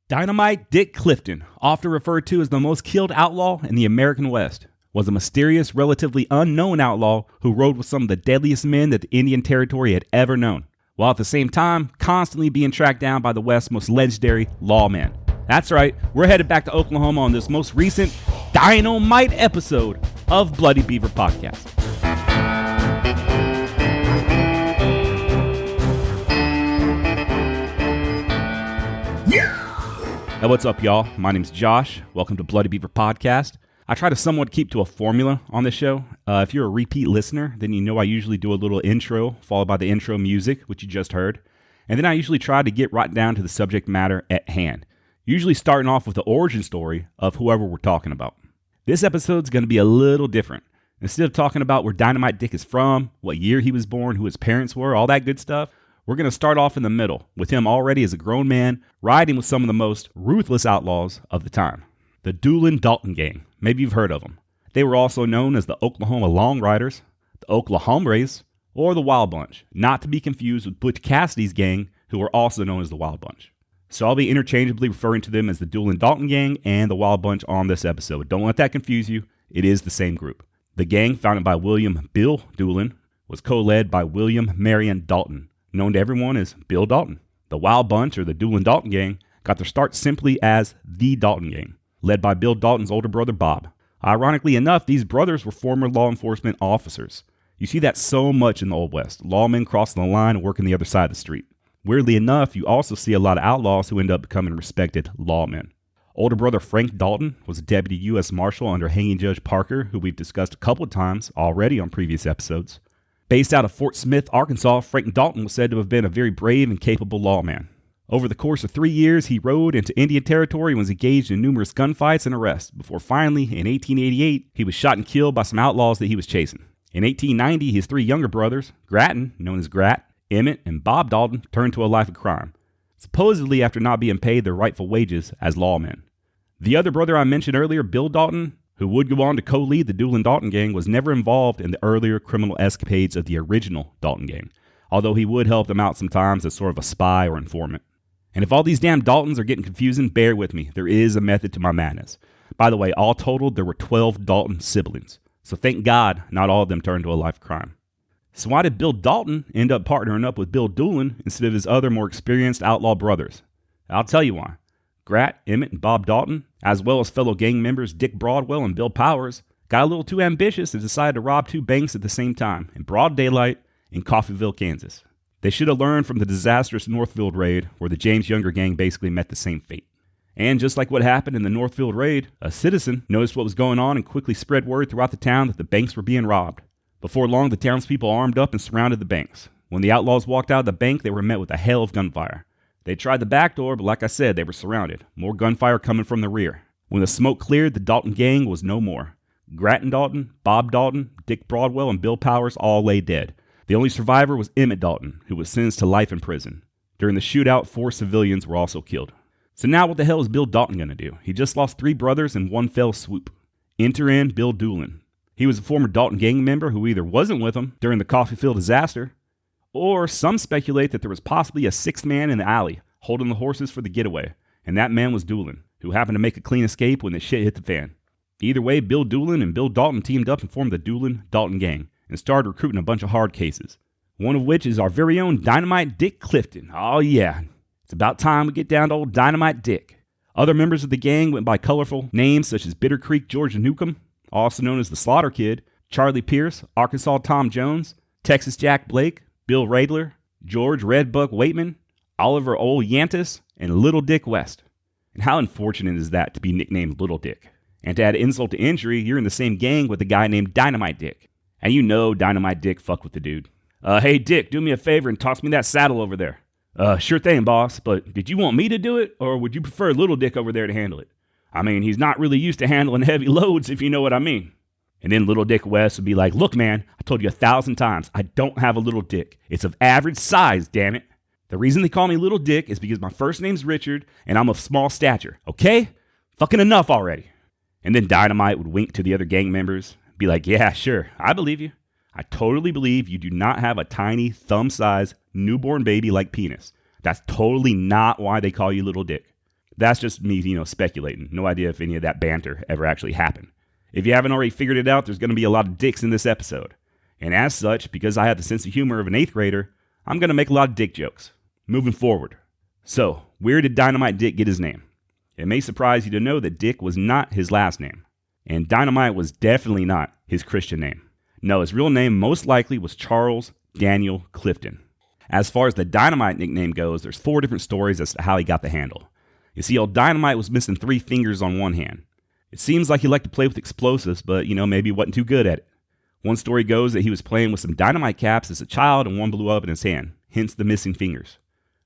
Dynamite Dick Clifton, often referred to as the most killed outlaw in the American West, was a mysterious, relatively unknown outlaw who rode with some of the deadliest men that the Indian Territory had ever known, while at the same time constantly being tracked down by the West's most legendary lawmen. That's right, we're headed back to Oklahoma on this most recent DYN-O-MITE episode of Bloody Beaver Podcast. Hey, what's up, y'all? My name's Josh. Welcome to Bloody Beaver Podcast. I try to somewhat keep to a formula on this show. If you're a repeat listener, then you know I usually do a little intro, followed by the intro music, which you just heard. And then I usually try to get right down to the subject matter at hand, usually starting off with the origin story of whoever we're talking about. This episode's going to be a little different. Instead of talking about where Dynamite Dick is from, what year he was born, who his parents were, all that good stuff, we're going to start off in the middle, with him already as a grown man, riding with some of the most ruthless outlaws of the time. The Doolin-Dalton Gang. Maybe you've heard of them. They were also known as the Oklahoma Long Riders, the Oklahombres, or the Wild Bunch, not to be confused with Butch Cassidy's gang, who were also known as the Wild Bunch. So I'll be interchangeably referring to them as the Doolin-Dalton Gang and the Wild Bunch on this episode. Don't let that confuse you. It is the same group. The gang, founded by William Bill Doolin, was co-led by William Marion Dalton, known to everyone as Bill Dalton. The Wild Bunch, or the Doolin-Dalton Gang, got their start simply as the Dalton Gang, led by Bill Dalton's older brother Bob. Ironically enough, these brothers were former law enforcement officers. You see that so much in the Old West, lawmen crossing the line and working the other side of the street. Weirdly enough, you also see a lot of outlaws who end up becoming respected lawmen. Older brother Frank Dalton was a deputy U.S. Marshal under Hanging Judge Parker, who we've discussed a couple of times already on previous episodes. Based out of Fort Smith, Arkansas, Frank Dalton was said to have been a very brave and capable lawman. Over the course of 3 years, he rode into Indian Territory and was engaged in numerous gunfights and arrests, before finally, in 1888, he was shot and killed by some outlaws that he was chasing. In 1890, his three younger brothers, Grattan, known as Grat, Emmett, and Bob Dalton, turned to a life of crime, supposedly after not being paid their rightful wages as lawmen. The other brother I mentioned earlier, Bill Dalton, who would go on to co-lead the Doolin-Dalton Gang, was never involved in the earlier criminal escapades of the original Dalton Gang, although he would help them out sometimes as sort of a spy or informant. And if all these damn Daltons are getting confusing, bear with me. There is a method to my madness. By the way, all totaled, there were 12 Dalton siblings. So thank God not all of them turned to a life of crime. So why did Bill Dalton end up partnering up with Bill Doolin instead of his other more experienced outlaw brothers? I'll tell you why. Grat, Emmett, and Bob Dalton, as well as fellow gang members Dick Broadwell and Bill Powers, got a little too ambitious and decided to rob two banks at the same time in broad daylight in Coffeyville, Kansas. They should have learned from the disastrous Northfield raid, where the James Younger gang basically met the same fate. And just like what happened in the Northfield raid, a citizen noticed what was going on and quickly spread word throughout the town that the banks were being robbed. Before long, the townspeople armed up and surrounded the banks. When the outlaws walked out of the bank, they were met with a hail of gunfire. They tried the back door, but like I said, they were surrounded. More gunfire coming from the rear. When the smoke cleared, the Dalton gang was no more. Grattan Dalton, Bob Dalton, Dick Broadwell, and Bill Powers all lay dead. The only survivor was Emmett Dalton, who was sentenced to life in prison. During the shootout, 4 civilians were also killed. So now what the hell is Bill Dalton going to do? He just lost 3 brothers in one fell swoop. Enter in Bill Doolin. He was a former Dalton gang member who either wasn't with him during the Coffeyville disaster, or some speculate that there was possibly a 6th man in the alley holding the horses for the getaway, and that man was Doolin, who happened to make a clean escape when the shit hit the fan. Either way, Bill Doolin and Bill Dalton teamed up and formed the Doolin-Dalton Gang and started recruiting a bunch of hard cases, one of which is our very own Dynamite Dick Clifton. Oh yeah, it's about time we get down to old Dynamite Dick. Other members of the gang went by colorful names such as Bitter Creek George Newcomb, also known as the Slaughter Kid, Charlie Pierce, Arkansas Tom Jones, Texas Jack Blake, Bill Radler, George Redbuck Waitman, Oliver Ole Yantis, and Little Dick West. And how unfortunate is that to be nicknamed Little Dick? And to add insult to injury, you're in the same gang with a guy named Dynamite Dick. And you know Dynamite Dick fucked with the dude. Hey Dick, do me a favor and toss me that saddle over there. Sure thing, boss, but did you want me to do it, or would you prefer Little Dick over there to handle it? I mean, he's not really used to handling heavy loads, if you know what I mean. And then Little Dick West would be like, look man, I told you 1,000 times, I don't have a little dick. It's of average size, damn it. The reason they call me Little Dick is because my first name's Richard, and I'm of small stature, okay? Fucking enough already. And then Dynamite would wink to the other gang members, be like, yeah, sure, I believe you. I totally believe you do not have a tiny, thumb-sized, newborn baby-like penis. That's totally not why they call you Little Dick. That's just me, speculating. No idea if any of that banter ever actually happened. If you haven't already figured it out, there's going to be a lot of dicks in this episode. And as such, because I have the sense of humor of an 8th grader, I'm going to make a lot of dick jokes. Moving forward. So, where did Dynamite Dick get his name? It may surprise you to know that Dick was not his last name. And Dynamite was definitely not his Christian name. No, his real name most likely was Charles Daniel Clifton. As far as the Dynamite nickname goes, there's 4 different stories as to how he got the handle. You see, old Dynamite was missing 3 fingers on one hand. It seems like he liked to play with explosives, but, maybe he wasn't too good at it. One story goes that he was playing with some dynamite caps as a child and one blew up in his hand, hence the missing fingers.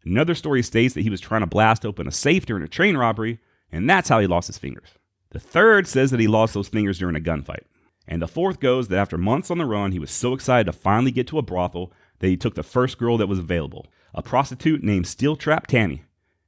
Another story states that he was trying to blast open a safe during a train robbery, and that's how he lost his fingers. The third says that he lost those fingers during a gunfight. And the fourth goes that after months on the run, he was so excited to finally get to a brothel that he took the first girl that was available, a prostitute named Steel Trap Tammy.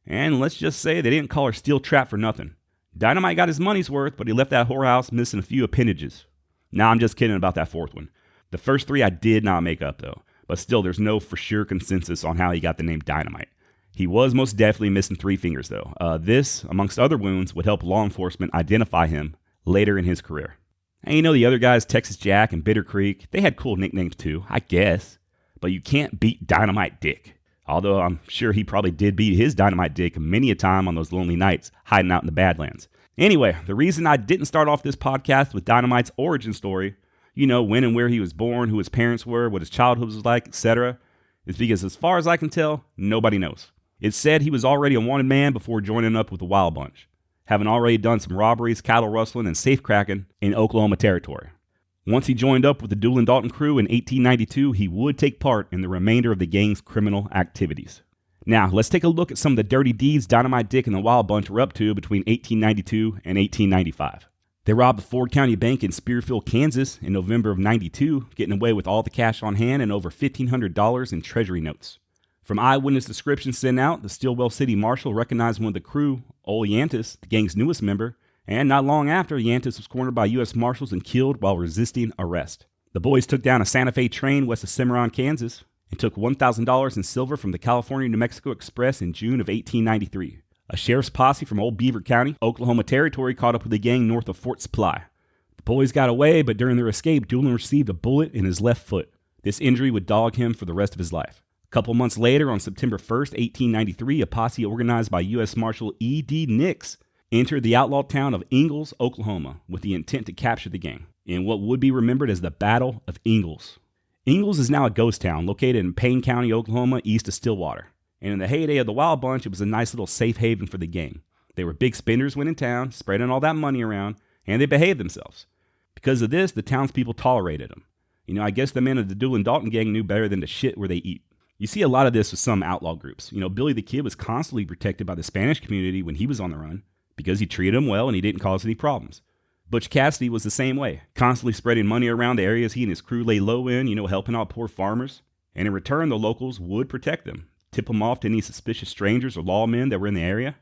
And let's just say they didn't call her Steel Trap for nothing. Dynamite got his money's worth, but he left that whorehouse missing a few appendages. Nah, I'm just kidding about that fourth one. The first 3 I did not make up though, but still there's no for sure consensus on how he got the name Dynamite. He was most definitely missing 3 fingers though. This, amongst other wounds, would help law enforcement identify him later in his career. And the other guys, Texas Jack and Bitter Creek, they had cool nicknames too, I guess. But you can't beat Dynamite Dick. Although I'm sure he probably did beat his Dynamite Dick many a time on those lonely nights hiding out in the Badlands. Anyway, the reason I didn't start off this podcast with Dynamite's origin story, when and where he was born, who his parents were, what his childhood was like, etc., is because as far as I can tell, nobody knows. It's said he was already a wanted man before joining up with the Wild Bunch, having already done some robberies, cattle rustling, and safe cracking in Oklahoma territory. Once he joined up with the Doolin-Dalton crew in 1892, he would take part in the remainder of the gang's criminal activities. Now, let's take a look at some of the dirty deeds Dynamite Dick and the Wild Bunch were up to between 1892 and 1895. They robbed the Ford County Bank in Spearfield, Kansas in November of 92, getting away with all the cash on hand and over $1,500 in treasury notes. From eyewitness descriptions sent out, the Stillwell City Marshal recognized one of the crew, old Yantis, the gang's newest member, and not long after, Yantis was cornered by U.S. Marshals and killed while resisting arrest. The boys took down a Santa Fe train west of Cimarron, Kansas, and took $1,000 in silver from the California-New Mexico Express in June of 1893. A sheriff's posse from Old Beaver County, Oklahoma Territory, caught up with the gang north of Fort Supply. The boys got away, but during their escape, Doolin received a bullet in his left foot. This injury would dog him for the rest of his life. A couple months later, on September 1st, 1893, a posse organized by U.S. Marshal E.D. Nix entered the outlaw town of Ingalls, Oklahoma, with the intent to capture the gang in what would be remembered as the Battle of Ingalls. Ingalls is now a ghost town located in Payne County, Oklahoma, east of Stillwater. And in the heyday of the Wild Bunch, it was a nice little safe haven for the gang. They were big spenders when in town, spreading all that money around, and they behaved themselves. Because of this, the townspeople tolerated them. I guess the men of the Doolin-Dalton gang knew better than to shit where they eat. You see a lot of this with some outlaw groups. Billy the Kid was constantly protected by the Spanish community when he was on the run because he treated them well and he didn't cause any problems. Butch Cassidy was the same way, constantly spreading money around the areas he and his crew lay low in, helping out poor farmers. And in return, the locals would protect them, tip them off to any suspicious strangers or lawmen that were in the area.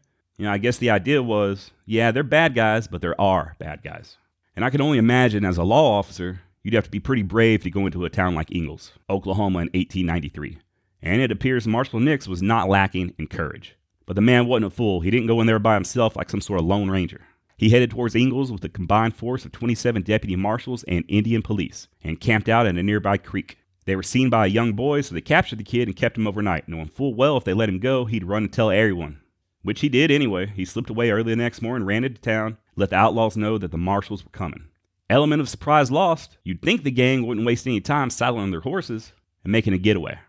I guess the idea was, yeah, they're bad guys, but there are bad guys. And I can only imagine as a law officer, you'd have to be pretty brave to go into a town like Ingalls, Oklahoma in 1893. And it appears Marshal Nix was not lacking in courage. But the man wasn't a fool. He didn't go in there by himself like some sort of lone ranger. He headed towards Ingalls with a combined force of 27 deputy marshals and Indian police and camped out at a nearby creek. They were seen by a young boy, so they captured the kid and kept him overnight, knowing full well if they let him go, he'd run and tell everyone. Which he did anyway. He slipped away early the next morning, ran into town, let the outlaws know that the marshals were coming. Element of surprise lost. You'd think the gang wouldn't waste any time saddling their horses and making a getaway.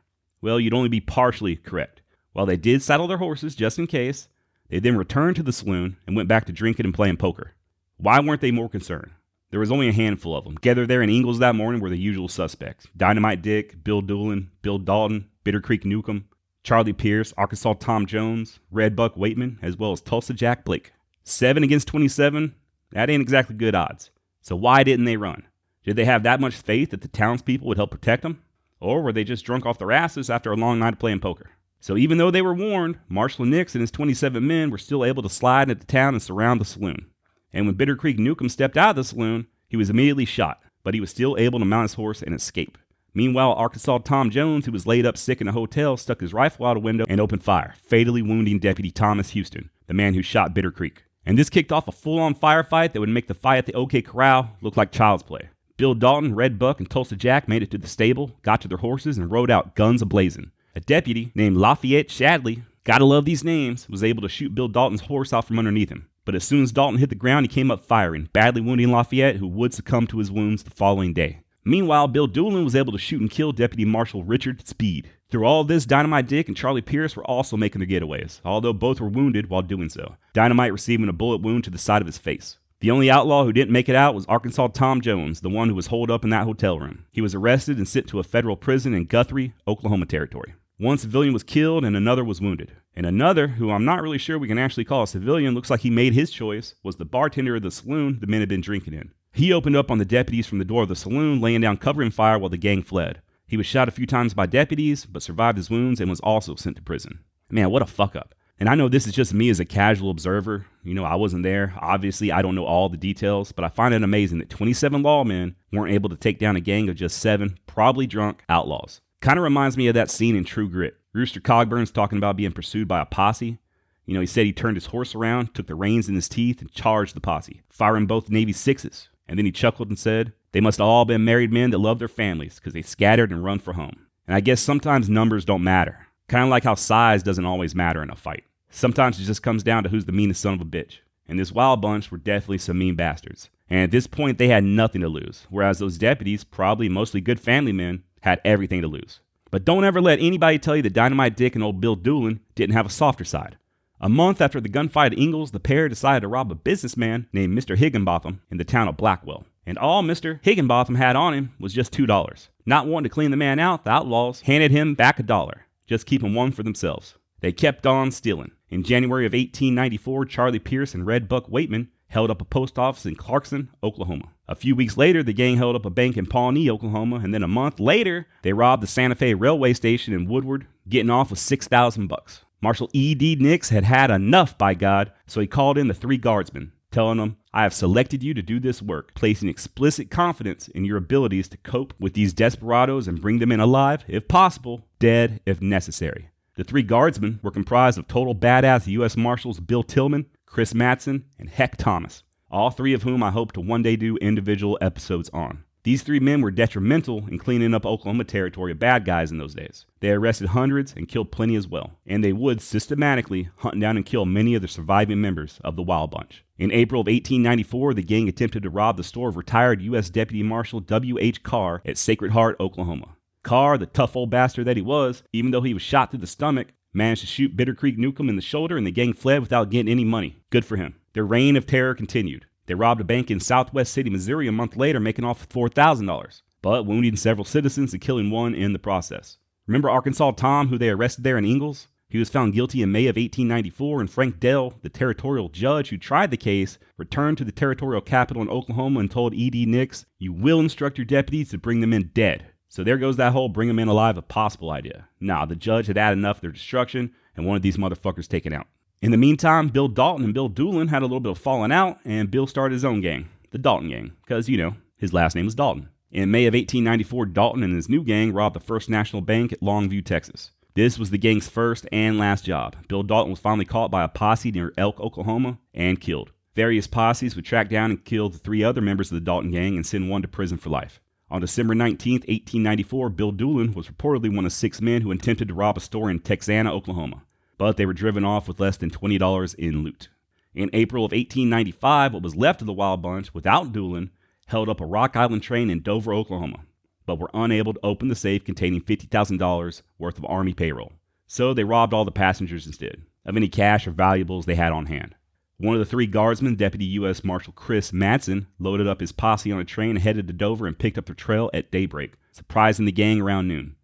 Well, you'd only be partially correct. While they did saddle their horses just in case, they then returned to the saloon and went back to drinking and playing poker. Why weren't they more concerned? There was only a handful of them. Gathered there in Ingalls that morning were the usual suspects. Dynamite Dick, Bill Doolin, Bill Dalton, Bitter Creek Newcomb, Charlie Pierce, Arkansas Tom Jones, Red Buck Waitman, as well as Tulsa Jack Blake. 7 against 27, that ain't exactly good odds. So why didn't they run? Did they have that much faith that the townspeople would help protect them? Or were they just drunk off their asses after a long night of playing poker? So even though they were warned, Marshal Nix and his 27 men were still able to slide into town and surround the saloon. And when Bitter Creek Newcomb stepped out of the saloon, he was immediately shot, but he was still able to mount his horse and escape. Meanwhile, Arkansas Tom Jones, who was laid up sick in a hotel, stuck his rifle out a window and opened fire, fatally wounding Deputy Thomas Houston, the man who shot Bitter Creek. And this kicked off a full-on firefight that would make the fight at the OK Corral look like child's play. Bill Dalton, Red Buck, and Tulsa Jack made it to the stable, got to their horses, and rode out guns a-blazing. A deputy named Lafayette Shadley, gotta love these names, was able to shoot Bill Dalton's horse out from underneath him. But as soon as Dalton hit the ground, he came up firing, badly wounding Lafayette, who would succumb to his wounds the following day. Meanwhile, Bill Doolin was able to shoot and kill Deputy Marshal Richard Speed. Through all of this, Dynamite Dick and Charlie Pierce were also making their getaways, although both were wounded while doing so, Dynamite receiving a bullet wound to the side of his face. The only outlaw who didn't make it out was Arkansas Tom Jones, the one who was holed up in that hotel room. He was arrested and sent to a federal prison in Guthrie, Oklahoma Territory. One civilian was killed and another was wounded. And another, who I'm not really sure we can actually call a civilian, looks like he made his choice, was the bartender of the saloon the men had been drinking in. He opened up on the deputies from the door of the saloon, laying down covering fire while the gang fled. He was shot a few times by deputies, but survived his wounds and was also sent to prison. Man, what a fuck up. And I know this is just me as a casual observer. I wasn't there. Obviously, I don't know all the details, but I find it amazing that 27 lawmen weren't able to take down a gang of just 7, probably drunk, outlaws. Kind of reminds me of that scene in True Grit. Rooster Cogburn's talking about being pursued by a posse. He said he turned his horse around, took the reins in his teeth, and charged the posse, firing both Navy 6s. And then he chuckled and said, they must have all been married men that loved their families because they scattered and run for home. And I guess sometimes numbers don't matter. Kind of like how size doesn't always matter in a fight. Sometimes it just comes down to who's the meanest son of a bitch. And this wild bunch were definitely some mean bastards. And at this point, they had nothing to lose. Whereas those deputies, probably mostly good family men, had everything to lose. But don't ever let anybody tell you that Dynamite Dick and old Bill Doolin didn't have a softer side. A month after the gunfight at Ingalls, the pair decided to rob a businessman named Mr. Higginbotham in the town of Blackwell. And all Mr. Higginbotham had on him was just $2. Not wanting to clean the man out, the outlaws handed him back $1, just keeping one for themselves. They kept on stealing. In January of 1894, Charlie Pierce and Red Buck Waitman held up a post office in Clarkson, Oklahoma. A few weeks later, the gang held up a bank in Pawnee, Oklahoma, and then a month later, they robbed the Santa Fe railway station in Woodward, getting off with $6,000. Marshal E.D. Nix had had enough, by God, so he called in the 3 guardsmen, telling them, I have selected you to do this work, placing explicit confidence in your abilities to cope with these desperados and bring them in alive, if possible, dead if necessary. The 3 guardsmen were comprised of total badass U.S. Marshals Bill Tillman, Chris Matson, and Heck Thomas, all 3 of whom I hope to one day do individual episodes on. These 3 men were detrimental in cleaning up Oklahoma Territory of bad guys in those days. They arrested hundreds and killed plenty as well, and they would systematically hunt down and kill many of the surviving members of the Wild Bunch. In April of 1894, the gang attempted to rob the store of retired U.S. Deputy Marshal W.H. Carr at Sacred Heart, Oklahoma. Carr, the tough old bastard that he was, even though he was shot through the stomach, managed to shoot Bitter Creek Newcomb in the shoulder, and the gang fled without getting any money. Good for him. Their reign of terror continued. They robbed a bank in Southwest City, Missouri a month later, making off with $4,000, but wounding several citizens and killing one in the process. Remember Arkansas Tom, who they arrested there in Ingalls? He was found guilty in May of 1894, and Frank Dell, the territorial judge who tried the case, returned to the territorial capital in Oklahoma and told E.D. Nix, you will instruct your deputies to bring them in dead. So there goes that whole bring them in alive if possible idea. Nah, the judge had had enough of their destruction and wanted these motherfuckers taken out. In the meantime, Bill Dalton and Bill Doolin had a little bit of falling out, and Bill started his own gang, the Dalton Gang, because, his last name was Dalton. In May of 1894, Dalton and his new gang robbed the First National Bank at Longview, Texas. This was the gang's first and last job. Bill Dalton was finally caught by a posse near Elk, Oklahoma, and killed. Various posses would track down and kill the 3 other members of the Dalton Gang and send one to prison for life. On December 19, 1894, Bill Doolin was reportedly one of 6 men who attempted to rob a store in Texana, Oklahoma, but they were driven off with less than $20 in loot. In April of 1895, what was left of the Wild Bunch, without Doolin, held up a Rock Island train in Dover, Oklahoma, but were unable to open the safe containing $50,000 worth of Army payroll. So they robbed all the passengers instead, of any cash or valuables they had on hand. One of the 3 guardsmen, Deputy U.S. Marshal Chris Matson, loaded up his posse on a train and headed to Dover and picked up their trail at daybreak, surprising the gang around noon.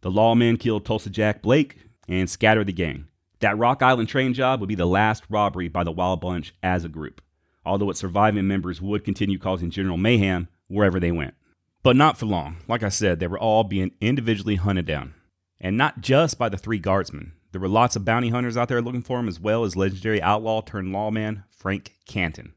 The lawmen killed Tulsa Jack Blake and scattered the gang. That Rock Island train job would be the last robbery by the Wild Bunch as a group, although its surviving members would continue causing general mayhem wherever they went. But not for long. Like I said, they were all being individually hunted down. And not just by the 3 guardsmen. There were lots of bounty hunters out there looking for him, as well as legendary outlaw turned lawman Frank Canton.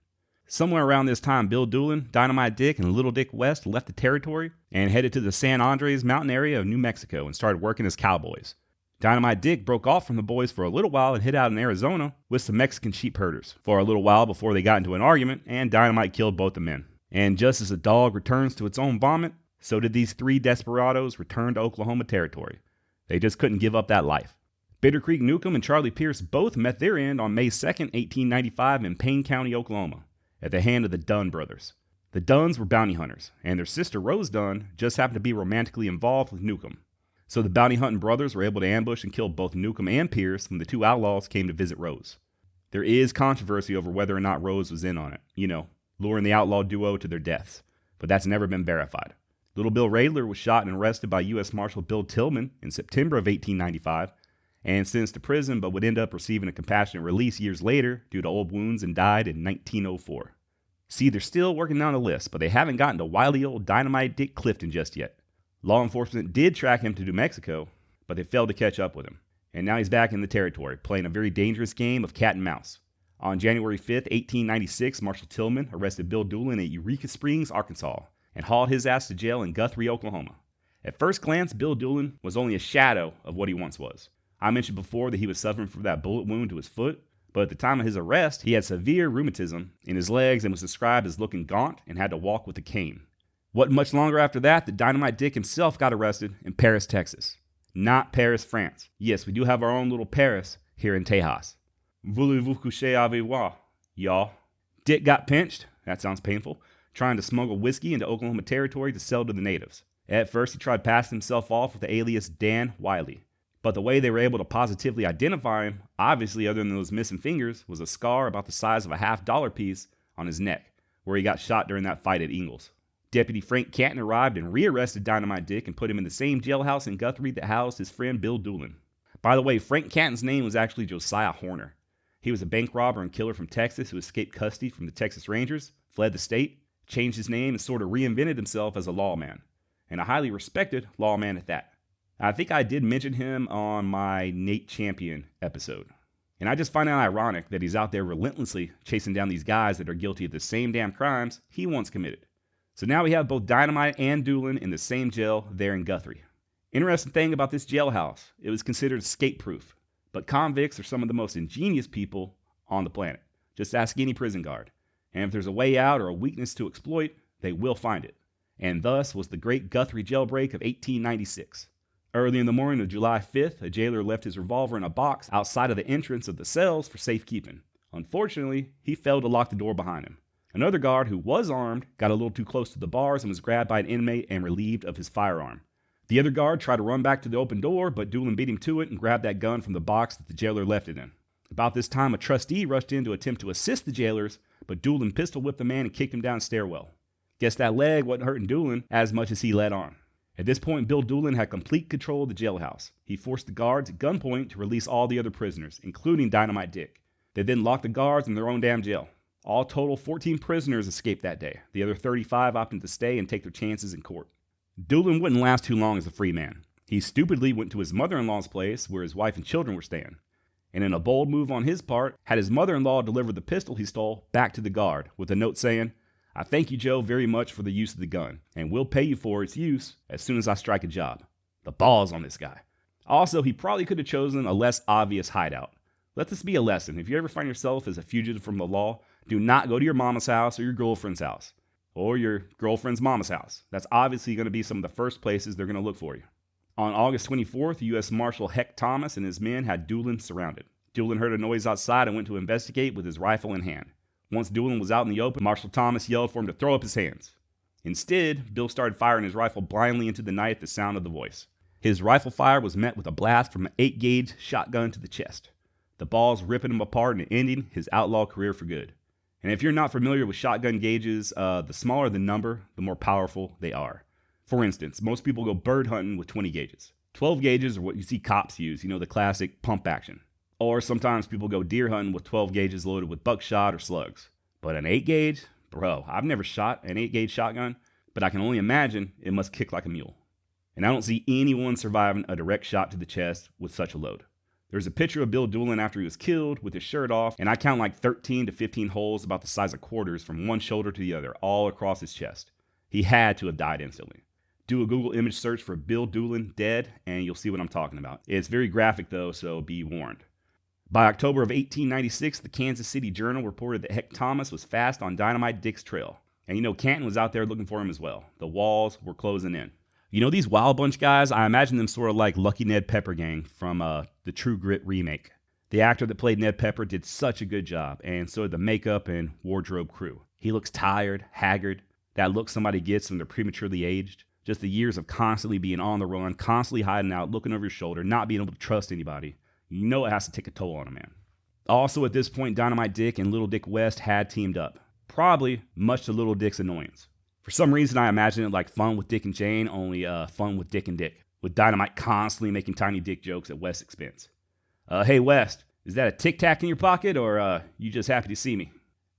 Somewhere around this time, Bill Doolin, Dynamite Dick, and Little Dick West left the territory and headed to the San Andres mountain area of New Mexico and started working as cowboys. Dynamite Dick broke off from the boys for a little while and hid out in Arizona with some Mexican sheep herders for a little while before they got into an argument, and Dynamite killed both the men. And just as a dog returns to its own vomit, so did these three desperados return to Oklahoma territory. They just couldn't give up that life. Bitter Creek Newcomb and Charlie Pierce both met their end on May 2nd, 1895 in Payne County, Oklahoma, at the hand of the Dunn brothers. The Dunns were bounty hunters, and their sister Rose Dunn just happened to be romantically involved with Newcomb. So the bounty hunting brothers were able to ambush and kill both Newcomb and Pierce when the two outlaws came to visit Rose. There is controversy over whether or not Rose was in on it, luring the outlaw duo to their deaths, but that's never been verified. Little Bill Rader was shot and arrested by U.S. Marshal Bill Tillman in September of 1895 and sentenced to prison, but would end up receiving a compassionate release years later due to old wounds and died in 1904. See, they're still working down the list, but they haven't gotten to wily old Dynamite Dick Clifton just yet. Law enforcement did track him to New Mexico, but they failed to catch up with him. And now he's back in the territory, playing a very dangerous game of cat and mouse. On January 5th, 1896, Marshal Tillman arrested Bill Doolin at Eureka Springs, Arkansas, and hauled his ass to jail in Guthrie, Oklahoma. At first glance, Bill Doolin was only a shadow of what he once was. I mentioned before that he was suffering from that bullet wound to his foot, but at the time of his arrest, he had severe rheumatism in his legs and was described as looking gaunt and had to walk with a cane. Wasn't much longer after that Dynamite Dick himself got arrested in Paris, Texas. Not Paris, France. Yes, we do have our own little Paris here in Tejas. Voulez-vous coucher avec moi, y'all? Dick got pinched, that sounds painful, trying to smuggle whiskey into Oklahoma territory to sell to the natives. At first, he tried passing himself off with the alias Dan Wiley. But the way they were able to positively identify him, obviously other than those missing fingers, was a scar about the size of a $50 piece on his neck, where he got shot during that fight at Ingalls. Deputy Frank Canton arrived and rearrested Dynamite Dick and put him in the same jailhouse in Guthrie that housed his friend Bill Doolin. By the way, Frank Canton's name was actually Josiah Horner. He was a bank robber and killer from Texas who escaped custody from the Texas Rangers, fled the state, changed his name, and sort of reinvented himself as a lawman, and a highly respected lawman at that. I think I did mention him on my Nate Champion episode. And I just find it ironic that he's out there relentlessly chasing down these guys that are guilty of the same damn crimes he once committed. So now we have both Dynamite and Doolin in the same jail there in Guthrie. Interesting thing about this jailhouse, it was considered escape-proof. But convicts are some of the most ingenious people on the planet. Just ask any prison guard. And if there's a way out or a weakness to exploit, they will find it. And thus was the great Guthrie Jailbreak of 1896. Early in the morning of July 5th, a jailer left his revolver in a box outside of the entrance of the cells for safekeeping. Unfortunately, he failed to lock the door behind him. Another guard who was armed got a little too close to the bars and was grabbed by an inmate and relieved of his firearm. The other guard tried to run back to the open door, but Doolin beat him to it and grabbed that gun from the box that the jailer left it in. About this time, a trustee rushed in to attempt to assist the jailers, but Doolin pistol whipped the man and kicked him down the stairwell. Guess that leg wasn't hurting Doolin as much as he let on. At this point, Bill Doolin had complete control of the jailhouse. He forced the guards at gunpoint to release all the other prisoners, including Dynamite Dick. They then locked the guards in their own damn jail. All total, 14 prisoners escaped that day. The other 35 opted to stay and take their chances in court. Doolin wouldn't last too long as a free man. He stupidly went to his mother-in-law's place where his wife and children were staying. And in a bold move on his part, had his mother-in-law deliver the pistol he stole back to the guard with a note saying, "I thank you, Joe, very much for the use of the gun, and will pay you for its use as soon as I strike a job." The balls on this guy. Also, he probably could have chosen a less obvious hideout. Let this be a lesson. If you ever find yourself as a fugitive from the law, do not go to your mama's house or your girlfriend's house, or your girlfriend's mama's house. That's obviously going to be some of the first places they're going to look for you. On August 24th, U.S. Marshal Heck Thomas and his men had Doolin surrounded. Doolin heard a noise outside and went to investigate with his rifle in hand. Once Doolin was out in the open, Marshal Thomas yelled for him to throw up his hands. Instead, Bill started firing his rifle blindly into the night at the sound of the voice. His rifle fire was met with a blast from an 8-gauge shotgun to the chest, the balls ripping him apart and ending his outlaw career for good. And if you're not familiar with shotgun gauges, the smaller the number, the more powerful they are. For instance, most people go bird hunting with 20 gauges. 12 gauges are what you see cops use, the classic pump action. Or sometimes people go deer hunting with 12 gauges loaded with buckshot or slugs. But an 8 gauge? Bro, I've never shot an 8 gauge shotgun, but I can only imagine it must kick like a mule. And I don't see anyone surviving a direct shot to the chest with such a load. There's a picture of Bill Doolin after he was killed with his shirt off, and I count like 13 to 15 holes about the size of quarters from one shoulder to the other, all across his chest. He had to have died instantly. Do a Google image search for Bill Doolin dead, and you'll see what I'm talking about. It's very graphic, though, so be warned. By October of 1896, the Kansas City Journal reported that Heck Thomas was fast on Dynamite Dick's trail. And Canton was out there looking for him as well. The walls were closing in. These Wild Bunch guys, I imagine them sort of like Lucky Ned Pepper Gang from the True Grit remake. The actor that played Ned Pepper did such a good job, and so did the makeup and wardrobe crew. He looks tired, haggard, that look somebody gets when they're prematurely aged. Just the years of constantly being on the run, constantly hiding out, looking over your shoulder, not being able to trust anybody. It has to take a toll on a man. Also at this point, Dynamite Dick and Little Dick West had teamed up. Probably much to Little Dick's annoyance. For some reason, I imagine it like Fun with Dick and Jane, only fun with Dick and Dick, with Dynamite constantly making tiny dick jokes at West's expense. Hey West, is that a Tic Tac in your pocket, or you just happy to see me?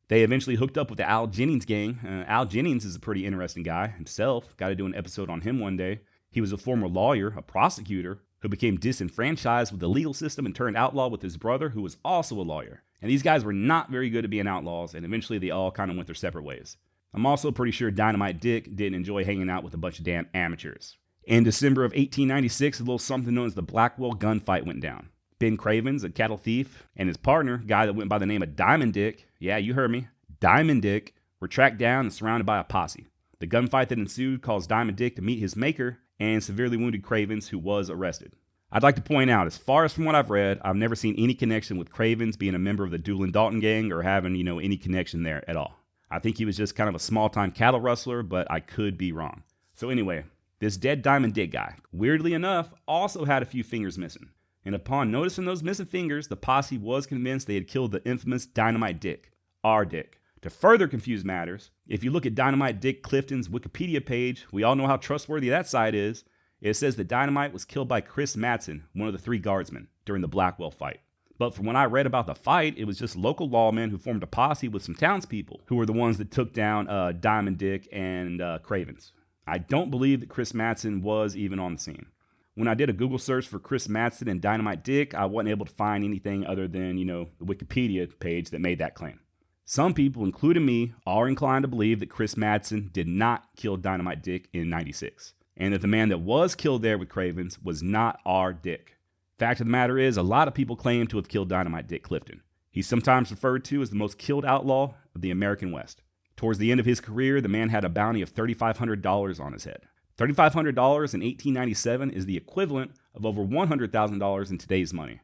They eventually hooked up with the Jennings Gang. Al Jennings is a pretty interesting guy himself. Got to do an episode on him one day. He was a former lawyer, a prosecutor, who became disenfranchised with the legal system and turned outlaw with his brother, who was also a lawyer. And these guys were not very good at being outlaws, and eventually they all kind of went their separate ways. I'm also pretty sure Dynamite Dick didn't enjoy hanging out with a bunch of damn amateurs. In December of 1896, a little something known as the Blackwell Gun Fight went down. Ben Cravens, a cattle thief, and his partner, a guy that went by the name of Diamond Dick, yeah, you heard me, Diamond Dick, were tracked down and surrounded by a posse. The gunfight that ensued caused Diamond Dick to meet his maker and severely wounded Cravens, who was arrested. I'd like to point out, as far as from what I've read, I've never seen any connection with Cravens being a member of the Doolin-Dalton gang or having, any connection there at all. I think he was just kind of a small-time cattle rustler, but I could be wrong. So anyway, this dead Diamond Dick guy, weirdly enough, also had a few fingers missing. And upon noticing those missing fingers, the posse was convinced they had killed the infamous Dynamite Dick, our Dick. To further confuse matters, if you look at Dynamite Dick Clifton's Wikipedia page, we all know how trustworthy that site is. It says that Dynamite was killed by Chris Matson, one of the three guardsmen, during the Blackwell fight. But from when I read about the fight, it was just local lawmen who formed a posse with some townspeople who were the ones that took down Diamond Dick and Cravens. I don't believe that Chris Matson was even on the scene. When I did a Google search for Chris Matson and Dynamite Dick, I wasn't able to find anything other than, the Wikipedia page that made that claim. Some people, including me, are inclined to believe that Chris Matson did not kill Dynamite Dick in 96, and that the man that was killed there with Cravens was not our Dick. Fact of the matter is, a lot of people claim to have killed Dynamite Dick Clifton. He's sometimes referred to as the most killed outlaw of the American West. Towards the end of his career, the man had a bounty of $3,500 on his head. $3,500 in 1897 is the equivalent of over $100,000 in today's money.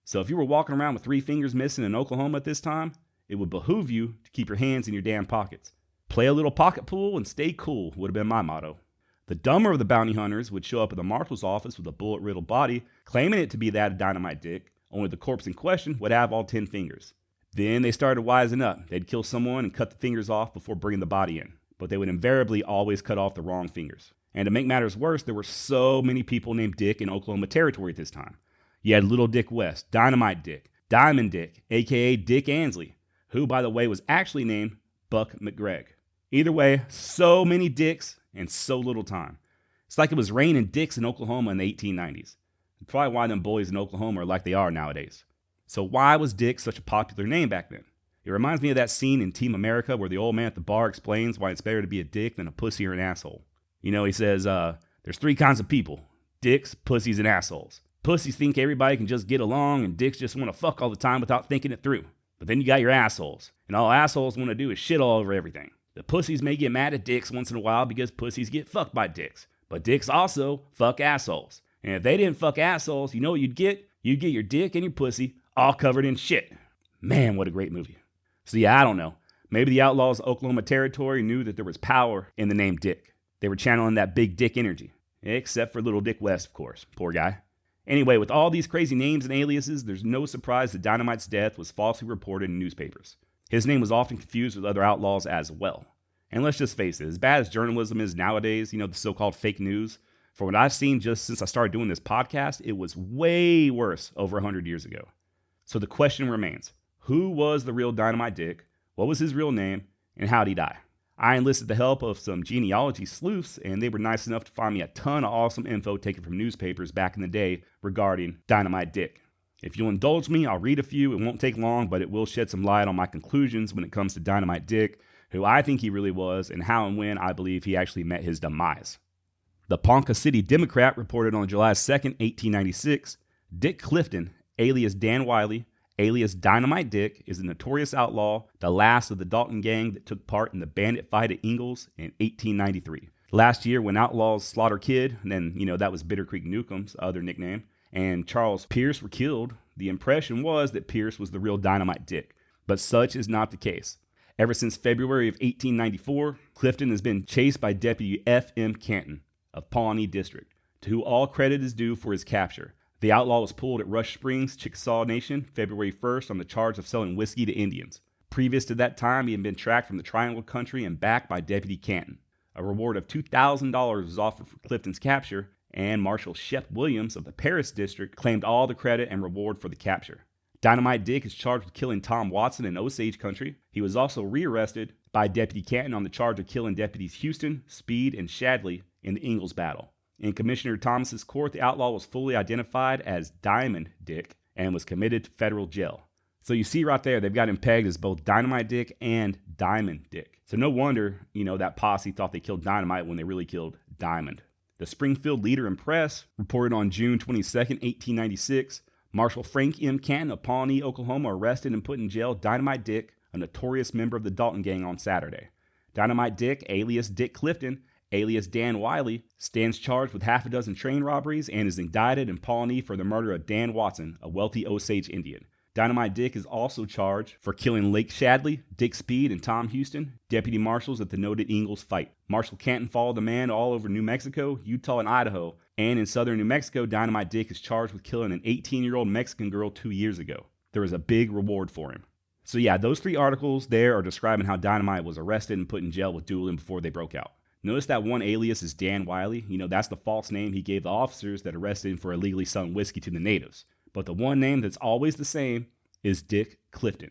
So if you were walking around with 3 fingers missing in Oklahoma at this time, it would behoove you to keep your hands in your damn pockets. Play a little pocket pool and stay cool would have been my motto. The dumber of the bounty hunters would show up at the marshal's office with a bullet-riddled body, claiming it to be that of Dynamite Dick, only the corpse in question would have all 10 fingers. Then they started wising up. They'd kill someone and cut the fingers off before bringing the body in, but they would invariably always cut off the wrong fingers. And to make matters worse, there were so many people named Dick in Oklahoma Territory at this time. You had Little Dick West, Dynamite Dick, Diamond Dick, a.k.a. Dick Ansley, who, by the way, was actually named Buck McGregg. Either way, so many dicks and so little time. It's like it was raining dicks in Oklahoma in the 1890s. It's probably why them boys in Oklahoma are like they are nowadays. So why was Dick such a popular name back then? It reminds me of that scene in Team America where the old man at the bar explains why it's better to be a dick than a pussy or an asshole. He says, there's 3 kinds of people: dicks, pussies, and assholes. Pussies think everybody can just get along, and dicks just want to fuck all the time without thinking it through. But then you got your assholes, and all assholes want to do is shit all over everything. The pussies may get mad at dicks once in a while because pussies get fucked by dicks. But dicks also fuck assholes. And if they didn't fuck assholes, you know what you'd get? You'd get your dick and your pussy all covered in shit. Man, what a great movie. So yeah, I don't know. Maybe the outlaws of Oklahoma Territory knew that there was power in the name Dick. They were channeling that big dick energy. Except for Little Dick West, of course. Poor guy. Anyway, with all these crazy names and aliases, there's no surprise that Dynamite's death was falsely reported in newspapers. His name was often confused with other outlaws as well. And let's just face it, as bad as journalism is nowadays, the so-called fake news, from what I've seen just since I started doing this podcast, it was way worse over 100 years ago. So the question remains, who was the real Dynamite Dick? What was his real name? And how did he die? I enlisted the help of some genealogy sleuths, and they were nice enough to find me a ton of awesome info taken from newspapers back in the day regarding Dynamite Dick. If you'll indulge me, I'll read a few. It won't take long, but it will shed some light on my conclusions when it comes to Dynamite Dick, who I think he really was, and how and when I believe he actually met his demise. The Ponca City Democrat reported on July 2nd, 1896, Dick Clifton, alias Dan Wiley, alias Dynamite Dick, is a notorious outlaw, the last of the Dalton gang that took part in the bandit fight at Ingalls in 1893. Last year, when Outlaws Slaughter Kid, and then, that was Bitter Creek Newcomb's other nickname, and Charles Pierce were killed, the impression was that Pierce was the real Dynamite Dick. But such is not the case. Ever since February of 1894, Clifton has been chased by Deputy F.M. Canton of Pawnee District, to whom all credit is due for his capture. The outlaw was pulled at Rush Springs, Chickasaw Nation, February 1st on the charge of selling whiskey to Indians. Previous to that time, he had been tracked from the Triangle Country and backed by Deputy Canton. A reward of $2,000 was offered for Clifton's capture, and Marshal Shep Williams of the Paris District claimed all the credit and reward for the capture. Dynamite Dick is charged with killing Tom Watson in Osage Country. He was also rearrested by Deputy Canton on the charge of killing Deputies Houston, Speed, and Shadley in the Ingalls battle. In Commissioner Thomas's court, the outlaw was fully identified as Diamond Dick and was committed to federal jail. So you see right there, they've got him pegged as both Dynamite Dick and Diamond Dick. So no wonder, that posse thought they killed Dynamite when they really killed Diamond. The Springfield Leader and Press reported on June 22nd, 1896, Marshal Frank M. Canton of Pawnee, Oklahoma, arrested and put in jail Dynamite Dick, a notorious member of the Dalton gang, on Saturday. Dynamite Dick, alias Dick Clifton, alias Dan Wiley, stands charged with half a dozen train robberies and is indicted in Pawnee for the murder of Dan Watson, a wealthy Osage Indian. Dynamite Dick is also charged for killing Lake Shadley, Dick Speed, and Tom Houston, deputy marshals at the noted Ingalls fight. Marshal Canton followed the man all over New Mexico, Utah, and Idaho, and in southern New Mexico, Dynamite Dick is charged with killing an 18-year-old Mexican girl 2 years ago. There was a big reward for him. So yeah, those 3 articles there are describing how Dynamite was arrested and put in jail with Doolin before they broke out. Notice that one alias is Dan Wiley. That's the false name he gave the officers that arrested him for illegally selling whiskey to the natives. But the one name that's always the same is Dick Clifton.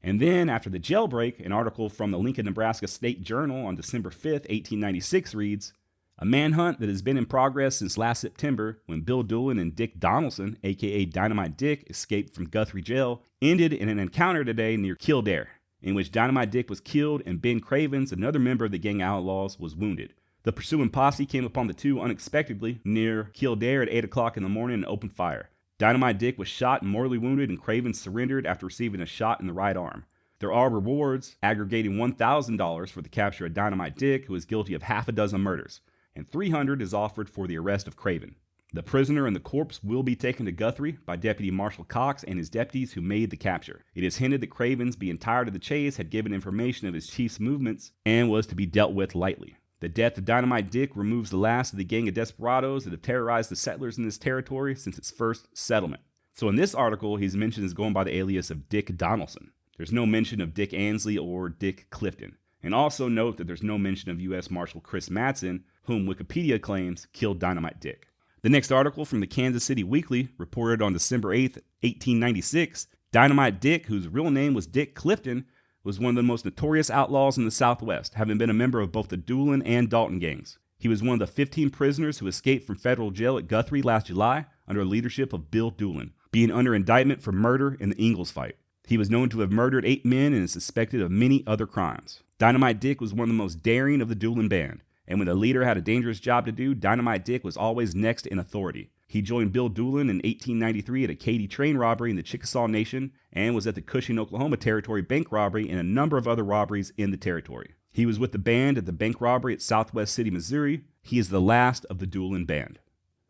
And then, after the jailbreak, an article from the Lincoln, Nebraska State Journal on December 5th, 1896 reads, "A manhunt that has been in progress since last September, when Bill Doolin and Dick Donaldson, aka Dynamite Dick, escaped from Guthrie Jail, ended in an encounter today near Kildare, in which Dynamite Dick was killed and Ben Cravens, another member of the gang outlaws, was wounded. The pursuing posse came upon the two unexpectedly near Kildare at 8 o'clock in the morning and opened fire. Dynamite Dick was shot and mortally wounded, and Cravens surrendered after receiving a shot in the right arm. There are rewards aggregating $1,000 for the capture of Dynamite Dick, who is guilty of half a dozen murders, and $300 is offered for the arrest of Craven. The prisoner and the corpse will be taken to Guthrie by Deputy Marshal Cox and his deputies who made the capture. It is hinted that Cravens, being tired of the chase, had given information of his chief's movements and was to be dealt with lightly. The death of Dynamite Dick removes the last of the gang of desperados that have terrorized the settlers in this territory since its first settlement." So in this article, he's mentioned as going by the alias of Dick Donaldson. There's no mention of Dick Ansley or Dick Clifton. And also note that there's no mention of U.S. Marshal Chris Matson, whom Wikipedia claims killed Dynamite Dick. The next article from the Kansas City Weekly reported on December 8th, 1896, Dynamite Dick, whose real name was Dick Clifton, was one of the most notorious outlaws in the Southwest, having been a member of both the Doolin and Dalton gangs. He was one of the 15 prisoners who escaped from federal jail at Guthrie last July under the leadership of Bill Doolin, being under indictment for murder in the Ingalls fight. He was known to have murdered 8 men and is suspected of many other crimes. Dynamite Dick was one of the most daring of the Doolin band, and when the leader had a dangerous job to do, Dynamite Dick was always next in authority. He joined Bill Doolin in 1893 at a Katy train robbery in the Chickasaw Nation and was at the Cushing, Oklahoma territory bank robbery and a number of other robberies in the territory. He was with the band at the bank robbery at Southwest City, Missouri. He is the last of the Doolin band.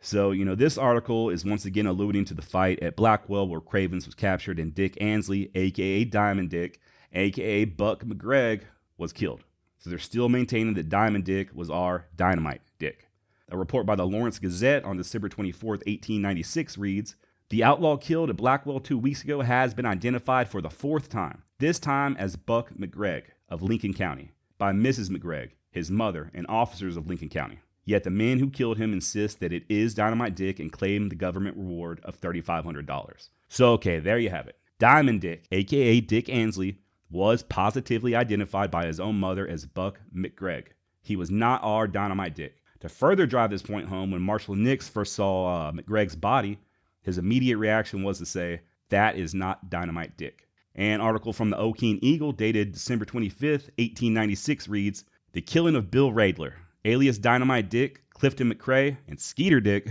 So, this article is once again alluding to the fight at Blackwell where Cravens was captured and Dick Ansley, a.k.a. Diamond Dick, a.k.a. Buck McGregg, was killed. So they're still maintaining that Diamond Dick was our Dynamite Dick. A report by the Lawrence Gazette on December 24th, 1896 reads, "The outlaw killed at Blackwell 2 weeks ago has been identified for the 4th time, this time as Buck McGregg of Lincoln County, by Mrs. McGregg, his mother, and officers of Lincoln County. Yet the men who killed him insist that it is Dynamite Dick and claim the government reward of $3,500. So, okay, there you have it. Diamond Dick, a.k.a. Dick Ansley, was positively identified by his own mother as Buck McGregg. He was not our Dynamite Dick. To further drive this point home, when Marshal Nix first saw McGregg's body, his immediate reaction was to say, "That is not Dynamite Dick." An article from the Okeen Eagle dated December 25th, 1896 reads, "The killing of Bill Rader, alias Dynamite Dick, Clifton McCrae and Skeeter Dick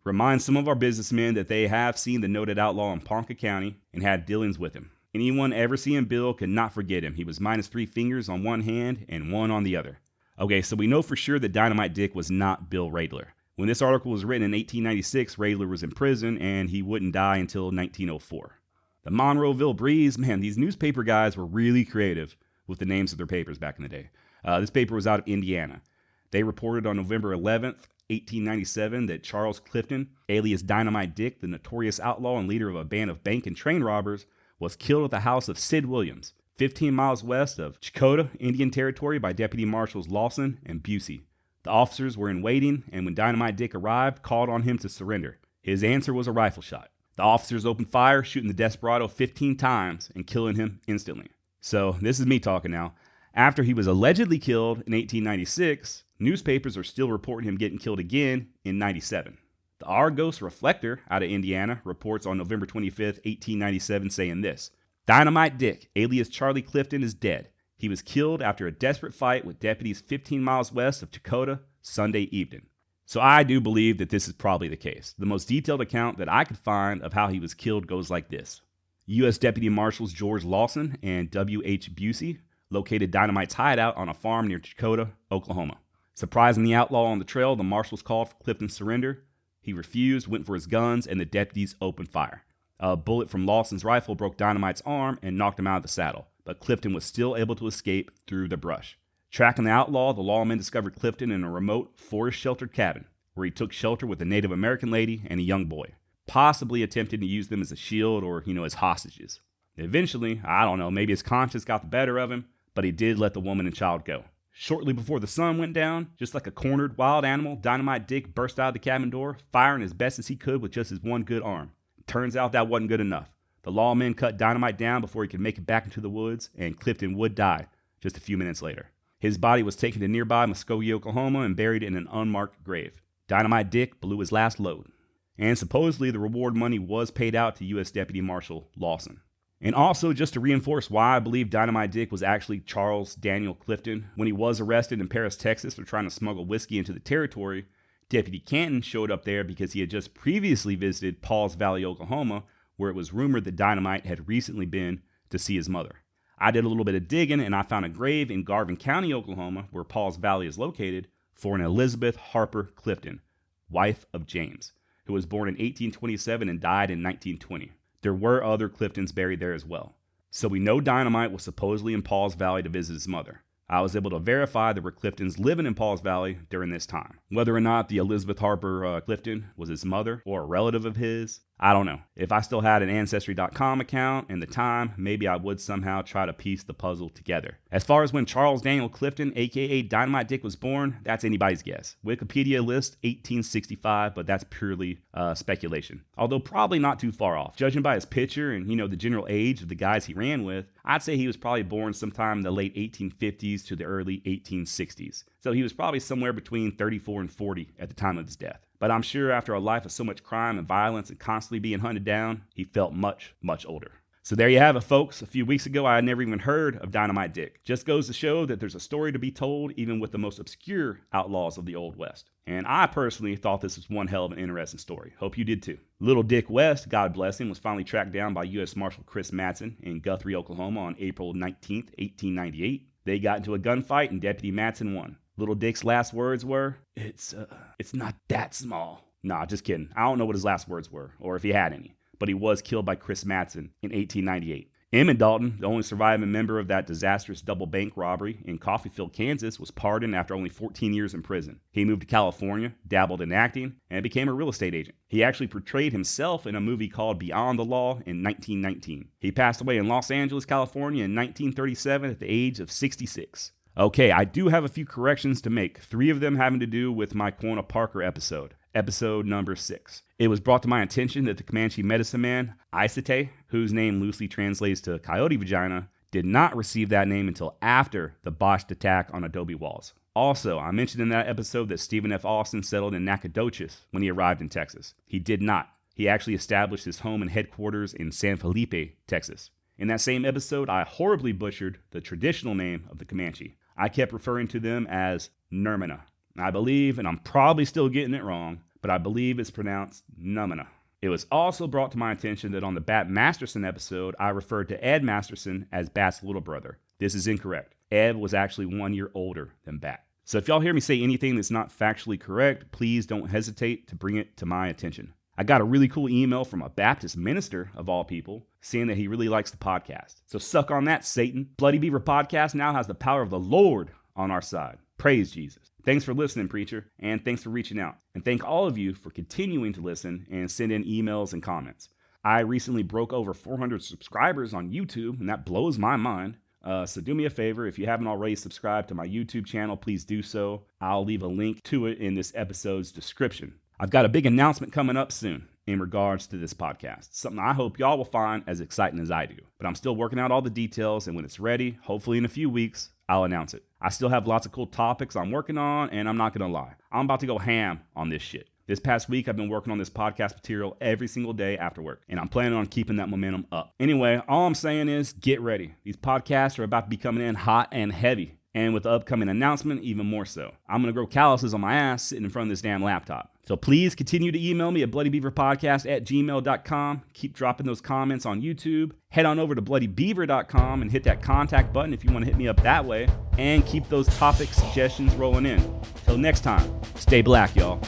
remind some of our businessmen that they have seen the noted outlaw in Ponca County and had dealings with him. Anyone ever seeing Bill could not forget him. He was minus 3 fingers on one hand and one on the other. Okay, so we know for sure that Dynamite Dick was not Bill Radler. When this article was written in 1896, Radler was in prison and he wouldn't die until 1904. The Monroeville Breeze, man, these newspaper guys were really creative with the names of their papers back in the day. This paper was out of Indiana. They reported on November 11th, 1897, that Charles Clifton, alias Dynamite Dick, the notorious outlaw and leader of a band of bank and train robbers, was killed at the house of Sid Williams, 15 miles west of Chakotah, Indian Territory, by Deputy Marshals Lawson and Busey. The officers were in waiting, and when Dynamite Dick arrived, called on him to surrender. His answer was a rifle shot. The officers opened fire, shooting the desperado 15 times and killing him instantly. So, this is me talking now. After he was allegedly killed in 1896, newspapers are still reporting him getting killed again in 97. The Argos Reflector out of Indiana reports on November 25th, 1897, saying this: Dynamite Dick, alias Charlie Clifton, is dead. He was killed after a desperate fight with deputies 15 miles west of Chakotah Sunday evening. So I do believe that this is probably the case. The most detailed account that I could find of how he was killed goes like this. U.S. Deputy Marshals George Lawson and W.H. Busey located Dynamite's hideout on a farm near Chakotah, Oklahoma. Surprising the outlaw on the trail, the marshals called for Clifton's surrender. He refused, went for his guns, and the deputies opened fire. A bullet from Lawson's rifle broke Dynamite's arm and knocked him out of the saddle, but Clifton was still able to escape through the brush. Tracking the outlaw, the lawmen discovered Clifton in a remote, forest-sheltered cabin, where he took shelter with a Native American lady and a young boy, possibly attempting to use them as a shield or, as hostages. Eventually, I don't know, maybe his conscience got the better of him, but he did let the woman and child go. Shortly before the sun went down, just like a cornered wild animal, Dynamite Dick burst out of the cabin door, firing as best as he could with just his one good arm. Turns out that wasn't good enough. The lawmen cut Dynamite down before he could make it back into the woods, and Clifton would die just a few minutes later. His body was taken to nearby Muskogee, Oklahoma, and buried in an unmarked grave. Dynamite Dick blew his last load. And supposedly the reward money was paid out to U.S. Deputy Marshal Lawson. And also, just to reinforce why I believe Dynamite Dick was actually Charles Daniel Clifton, when he was arrested in Paris, Texas for trying to smuggle whiskey into the territory, Deputy Canton showed up there because he had just previously visited Pauls Valley, Oklahoma, where it was rumored that Dynamite had recently been to see his mother. I did a little bit of digging, and I found a grave in Garvin County, Oklahoma, where Pauls Valley is located, for an Elizabeth Harper Clifton, wife of James, who was born in 1827 and died in 1920. There were other Cliftons buried there as well. So we know Dynamite was supposedly in Pauls Valley to visit his mother. I was able to verify there were Cliftons living in Pauls Valley during this time. Whether or not the Elizabeth Harper Clifton was his mother or a relative of his, I don't know. If I still had an Ancestry.com account and the time, maybe I would somehow try to piece the puzzle together. As far as when Charles Daniel Clifton, aka Dynamite Dick, was born, that's anybody's guess. Wikipedia lists 1865, but that's purely speculation. Although probably not too far off. Judging by his picture and, the general age of the guys he ran with, I'd say he was probably born sometime in the late 1850s to the early 1860s. So he was probably somewhere between 34 and 40 at the time of his death. But I'm sure after a life of so much crime and violence and constantly being hunted down, he felt much, much older. So there you have it, folks. A few weeks ago, I had never even heard of Dynamite Dick. Just goes to show that there's a story to be told even with the most obscure outlaws of the Old West. And I personally thought this was one hell of an interesting story. Hope you did too. Little Dick West, God bless him, was finally tracked down by U.S. Marshal Chris Matson in Guthrie, Oklahoma on April 19th, 1898. They got into a gunfight and Deputy Matson won. Little Dick's last words were, it's not that small. Nah, just kidding. I don't know what his last words were, or if he had any. But he was killed by Chris Matson in 1898. Dalton, the only surviving member of that disastrous double bank robbery in Coffeyville, Kansas, was pardoned after only 14 years in prison. He moved to California, dabbled in acting, and became a real estate agent. He actually portrayed himself in a movie called Beyond the Law in 1919. He passed away in Los Angeles, California in 1937 at the age of 66. Okay, I do have a few corrections to make, 3 of them having to do with my Quona Parker episode number 6. It was brought to my attention that the Comanche medicine man, Isate, whose name loosely translates to coyote vagina, did not receive that name until after the botched attack on Adobe Walls. Also, I mentioned in that episode that Stephen F. Austin settled in Nacogdoches when he arrived in Texas. He did not. He actually established his home and headquarters in San Felipe, Texas. In that same episode, I horribly butchered the traditional name of the Comanche. I kept referring to them as Nermina. And I believe, and I'm probably still getting it wrong, but I believe it's pronounced Numina. It was also brought to my attention that on the Bat Masterson episode, I referred to Ed Masterson as Bat's little brother. This is incorrect. Ed was actually 1 year older than Bat. So if y'all hear me say anything that's not factually correct, please don't hesitate to bring it to my attention. I got a really cool email from a Baptist minister, of all people, saying that he really likes the podcast. So suck on that, Satan. Bloody Beaver Podcast now has the power of the Lord on our side. Praise Jesus. Thanks for listening, preacher, and thanks for reaching out. And thank all of you for continuing to listen and send in emails and comments. I recently broke over 400 subscribers on YouTube, and that blows my mind. So do me a favor, if you haven't already subscribed to my YouTube channel, please do so. I'll leave a link to it in this episode's description. I've got a big announcement coming up soon in regards to this podcast, something I hope y'all will find as exciting as I do. But I'm still working out all the details, and when it's ready, hopefully in a few weeks, I'll announce it. I still have lots of cool topics I'm working on, and I'm not going to lie. I'm about to go ham on this shit. This past week, I've been working on this podcast material every single day after work, and I'm planning on keeping that momentum up. Anyway, all I'm saying is get ready. These podcasts are about to be coming in hot and heavy, and with the upcoming announcement, even more so. I'm going to grow calluses on my ass sitting in front of this damn laptop. So please continue to email me at bloodybeaverpodcast@gmail.com. Keep dropping those comments on YouTube. Head on over to bloodybeaver.com and hit that contact button if you want to hit me up that way. And keep those topic suggestions rolling in. Till next time, stay black, y'all.